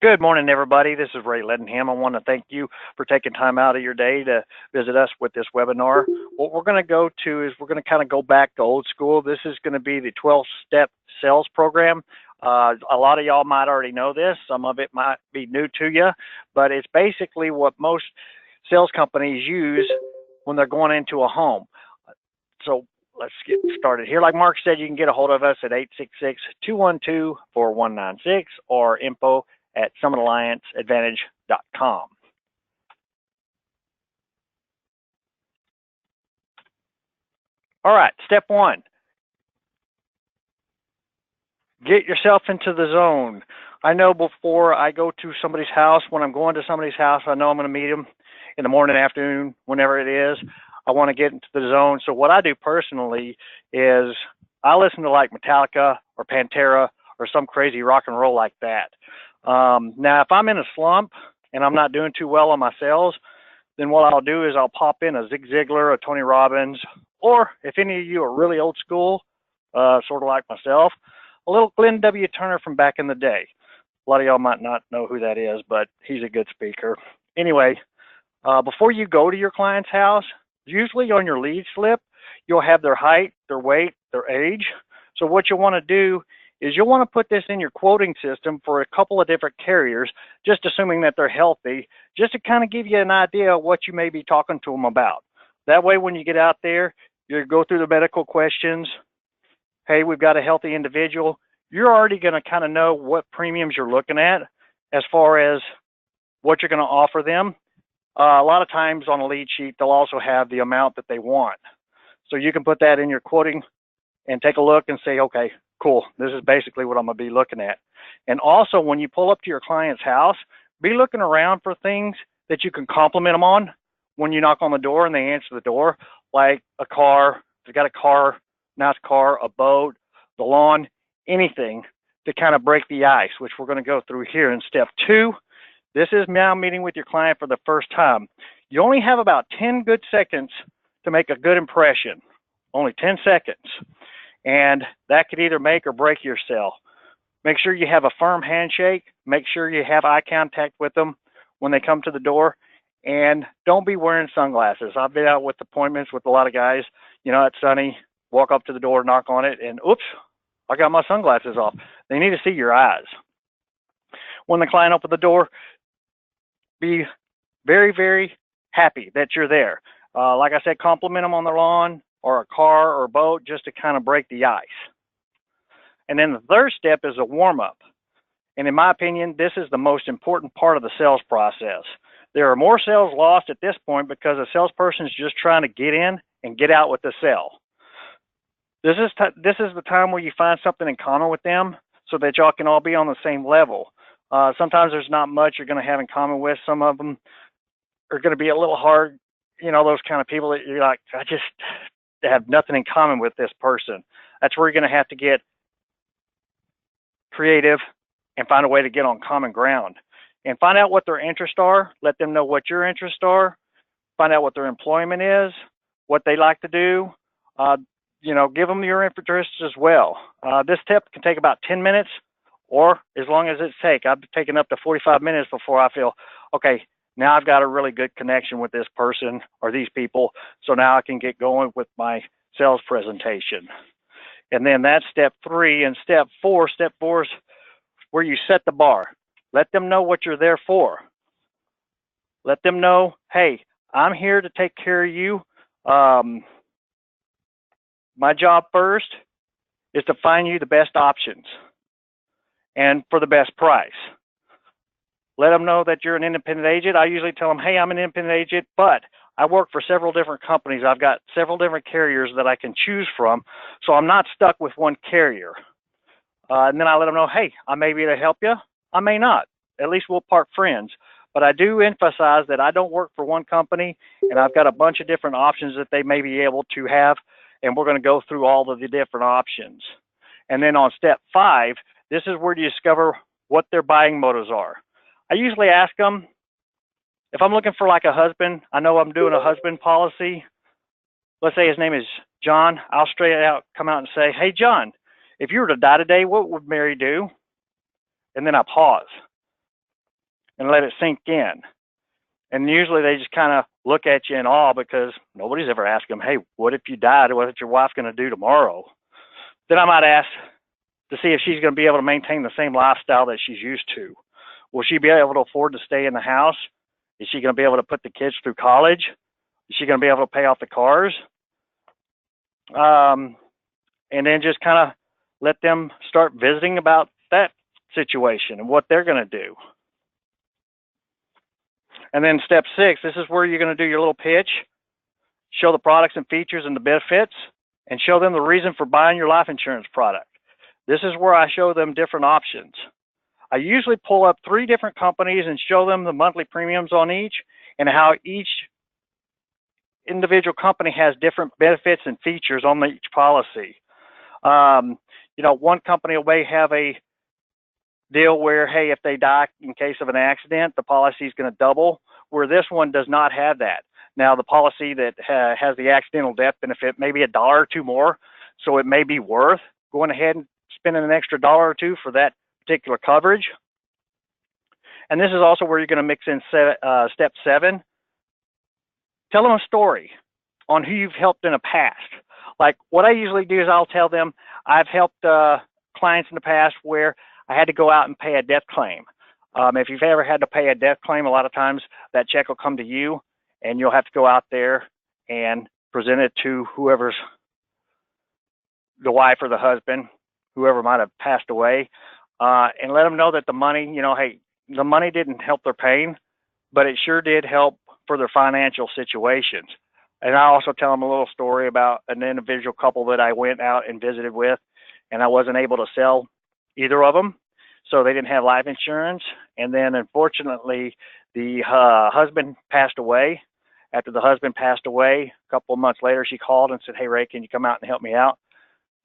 Good morning, everybody. This is Ray Ledenham. I want to thank you for taking time out of your day to visit us with this webinar. What we're going to go to is we're going to kind of go back to old school. This is going to be the 12-step sales program. A lot of y'all might already know this. Some of it might be new to you, but it's basically what most sales companies use when they're going into a home. So let's get started here. Like Mark said, you can get a hold of us at 866-212-4196 or info@summitallianceadvantage.com. All right, step one. Get yourself into the zone. I know before I go to somebody's house, when I'm going to somebody's house, I know I'm going to meet them in the morning, afternoon, whenever it is. I want to get into the zone. So what I do personally is I listen to like Metallica or Pantera or some crazy rock and roll like that. Now, if I'm in a slump and I'm not doing too well on my sales, then what I'll do is I'll pop in a Zig Ziglar, a Tony Robbins, or if any of you are really old school, sort of like myself, a little Glenn W. Turner from back in the day. A lot of y'all might not know who that is, but he's a good speaker. Anyway, before you go to your client's house, usually on your lead slip, you'll have their height, their weight, their age. So what you'll want to do is you'll want to put this in your quoting system for a couple of different carriers, just assuming that they're healthy, just to kind of give you an idea of what you may be talking to them about. That way, when you get out there, you go through the medical questions. Hey, we've got a healthy individual. You're already going to kind of know what premiums you're looking at as far as what you're going to offer them. A lot of times on a lead sheet, they'll also have the amount that they want. So you can put that in your quoting and take a look and say, okay, cool, this is basically what I'm going to be looking at. And also, when you pull up to your client's house, be looking around for things that you can compliment them on when you knock on the door and they answer the door, like a car, if they've got a car, nice car, a boat, the lawn, anything to kind of break the ice, which we're going to go through here in step 2. This is now meeting with your client for the first time. You only have about 10 good seconds to make a good impression, only 10 seconds. And that could either make or break your sale. Make sure you have a firm handshake. Make sure you have eye contact with them when they come to the door. And don't be wearing sunglasses. I've been out with appointments with a lot of guys, you know, it's sunny, walk up to the door, knock on it, and oops, I got my sunglasses off. They need to see your eyes. When the client opens the door, be very, very happy that you're there. Like I said, compliment them on their lawn or a car or a boat just to kind of break the ice. And then the third step is a warm-up. And in my opinion, this is the most important part of the sales process. There are more sales lost at this point because a salesperson is just trying to get in and get out with the sale. This is the time where you find something in common with them so that y'all can all be on the same level. Sometimes there's not much you're going to have in common with. Some of them are going to be a little hard, you know, those kind of people that you're like, I just have nothing in common with this person. That's where you're going to have to get creative and find a way to get on common ground. And find out what their interests are. Let them know what your interests are. Find out what their employment is, what they like to do. You know, give them your interests as well. This step can take about 10 minutes or as long as it takes. I've taken up to 45 minutes before I feel, okay, now I've got a really good connection with this person or these people, so now I can get going with my sales presentation. And then that's step 3. And step 4 is where you set the bar. Let them know what you're there for. Let them know, hey, I'm here to take care of you. My job first is to find you the best options and for the best price. Let them know that you're an independent agent. I usually tell them, hey, I'm an independent agent, but I work for several different companies. I've got several different carriers that I can choose from, so I'm not stuck with one carrier. And then I let them know, hey, I may be able to help you. I may not. At least we'll part friends. But I do emphasize that I don't work for one company, and I've got a bunch of different options that they may be able to have, and we're going to go through all of the different options. And then on step 5, this is where you discover what their buying motives are. I usually ask them, if I'm looking for like a husband, I know I'm doing a husband policy. Let's say his name is John. I'll straight out come out and say, hey, John, if you were to die today, what would Mary do? And then I pause. and let it sink in. And usually they just kind of look at you in awe because nobody's ever asked them, hey, what if you died? What's your wife going to do tomorrow? Then I might ask to see if she's going to be able to maintain the same lifestyle that she's used to. Will she be able to afford to stay in the house? Is she going to be able to put the kids through college? Is she going to be able to pay off the cars? And then just kind of let them start visiting about that situation and what they're going to do. And then step 6, this is where you're going to do your little pitch, show the products and features and the benefits, and show them the reason for buying your life insurance product. This is where I show them different options. I usually pull up 3 different companies and show them the monthly premiums on each and how each individual company has different benefits and features on each policy. One company may have a deal where, hey, if they die in case of an accident, the policy is going to double, where this one does not have that. Now, the policy that has the accidental death benefit may be $1 or $2 more, so it may be worth going ahead and spending an extra $1 or $2 for that particular coverage. And this is also where you're going to mix in step 7. Tell them a story on who you've helped in the past. Like what I usually do is I'll tell them I've helped clients in the past where I had to go out and pay a death claim. If you've ever had to pay a death claim, a lot of times that check will come to you and you'll have to go out there and present it to whoever's the wife or the husband, whoever might have passed away, and let them know that the money, hey, the money didn't help their pain, but it sure did help for their financial situations. And I also tell them a little story about an individual couple that I went out and visited with, and I wasn't able to sell either of them, so they didn't have life insurance. And then unfortunately, the husband passed away. After the husband passed away, a couple of months later, she called and said, hey, Ray, can you come out and help me out?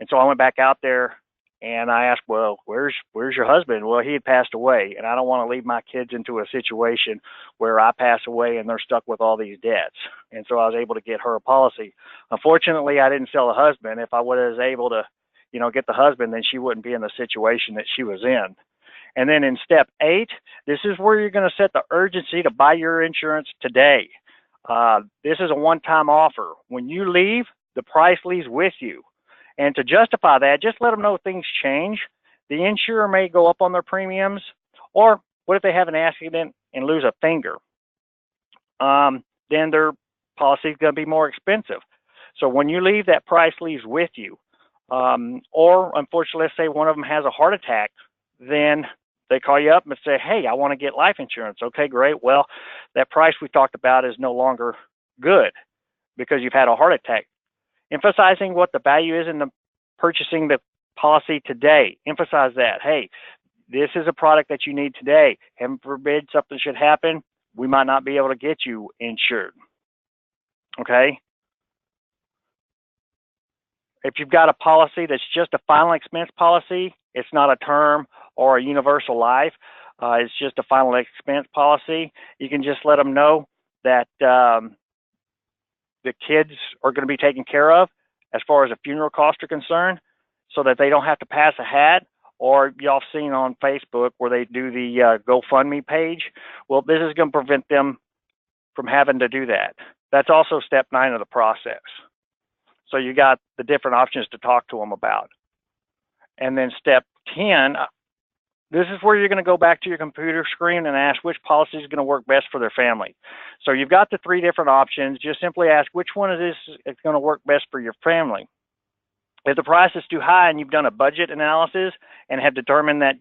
And so I went back out there and I asked, well, where's your husband? Well, he had passed away, and I don't want to leave my kids into a situation where I pass away and they're stuck with all these debts. And so I was able to get her a policy. Unfortunately, I didn't sell the husband. If I was able to, get the husband, then she wouldn't be in the situation that she was in. And then in step 8, this is where you're going to set the urgency to buy your insurance today. This is a one-time offer. When you leave, the price leaves with you. And to justify that, just let them know things change. The insurer may go up on their premiums, or what if they have an accident and lose a finger? Then their policy is going to be more expensive. So when you leave, that price leaves with you. Or unfortunately, let's say one of them has a heart attack, then they call you up and say, hey, I want to get life insurance. Okay, great. Well, that price we talked about is no longer good because you've had a heart attack. Emphasizing what the value is in the purchasing the policy today. Emphasize that. Hey, this is a product that you need today. Heaven forbid something should happen, we might not be able to get you insured. Okay? If you've got a policy that's just a final expense policy, it's not a term or a universal life. It's just a final expense policy. You can just let them know that the kids are going to be taken care of as far as the funeral costs are concerned, so that they don't have to pass a hat. Or y'all have seen on Facebook where they do the GoFundMe page. Well, this is going to prevent them from having to do that. That's also step 9 of the process. So you got the different options to talk to them about. And then step 10, this is where you're going to go back to your computer screen and ask which policy is going to work best for their family. So you've got the 3 different options. Just simply ask which one of this is going to work best for your family. If the price is too high and you've done a budget analysis and have determined that,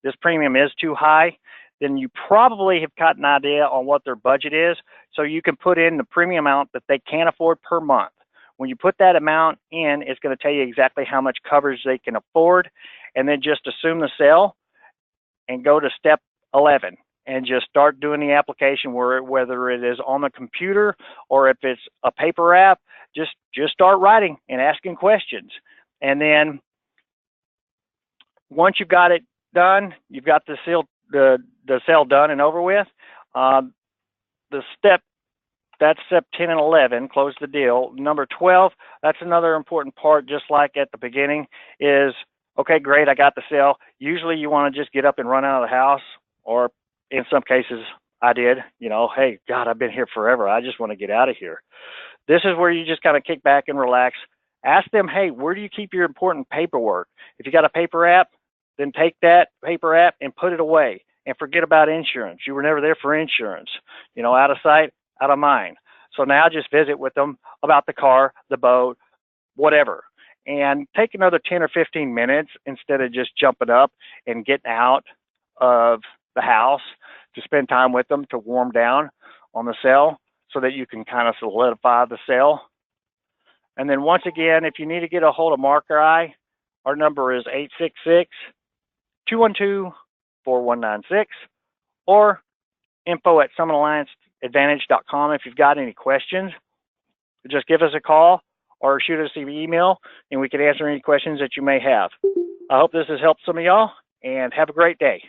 this premium is too high, then you probably have got an idea on what their budget is. So you can put in the premium amount that they can afford per month. When you put that amount in, it's going to tell you exactly how much coverage they can afford. And then just assume the sale and go to step 11 and just start doing the application, whether it is on the computer or if it's a paper app, just start writing and asking questions. And then once you've got it done, you've got the sale done and over with. That's step 10 and 11, close the deal. Number 12, that's another important part, just like at the beginning, is, okay, great, I got the sale. Usually you want to just get up and run out of the house or in some cases I did, you know, hey, God, I've been here forever. I just want to get out of here. This is where you just kind of kick back and relax. Ask them, hey, where do you keep your important paperwork? If you got a paper app, then take that paper app and put it away and forget about insurance. You were never there for insurance. You know, out of sight, out of mind. So now just visit with them about the car, the boat, whatever. And take another 10 or 15 minutes instead of just jumping up and getting out of the house to spend time with them to warm down on the sale so that you can kind of solidify the sale. And then once again, if you need to get a hold of Mark or I, our number is 866-212-4196 or info@summitallianceadvantage.com. If you've got any questions, just give us a call or shoot us an email and we can answer any questions that you may have. I hope this has helped some of y'all, and have a great day.